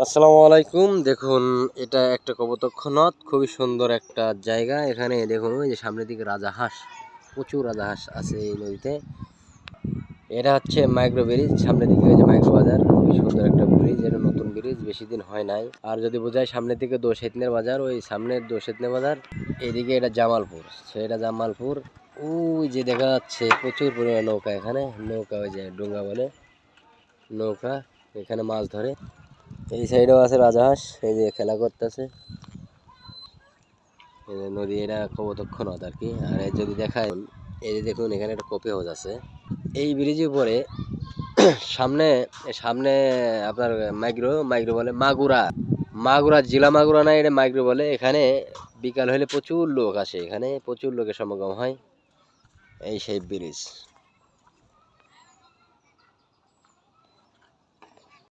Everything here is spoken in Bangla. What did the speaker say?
আসসালামু আলাইকুম। দেখুন, এটা একটা কপোতাক্ষ নদ, খুবই সুন্দর একটা জায়গা। এখানে দেখুন ওই যে সামনের দিকে রাজাহাঁস, প্রচুর রাজাহাঁস আছে এই নদীতে। এটা হচ্ছে মাইক্রো ব্রিজ, সামনের দিকে ওই যে মাইক্রো বাজার, খুবই সুন্দর একটা ব্রিজ। এটা নতুন ব্রিজ, বেশি দিন হয় নাই। আর যদি বোঝায় সামনের দিকে দোশেতনের বাজার, ওই সামনের দোশেতনের বাজার, এদিকে এটা জামালপুর, সেটা জামালপুর। ওই যে দেখা যাচ্ছে প্রচুর পরিমাণে নৌকা, এখানে নৌকা, ওই যে ডোঙ্গা বলে নৌকা, এখানে মাছ ধরে। এই সাইডেও আছে রাজহাঁস, এই যে খেলা করতেছে। এই যে নদী, এটা কপোতাক্ষ নদ আর কি। আর যদি দেখায়, এই যে দেখুন এখানে একটা কপি হাউস আছে এই ব্রিজের উপরে। সামনে সামনে আপনার মাইক্রো মাইক্রো বলে মাগুরা, মাগুরা জেলা মাগুরা না, এটা মাইক্রো বলে। এখানে বিকাল হলে প্রচুর লোক আসে, এখানে প্রচুর লোকের সমাগম হয়। এই সেই ব্রিজ।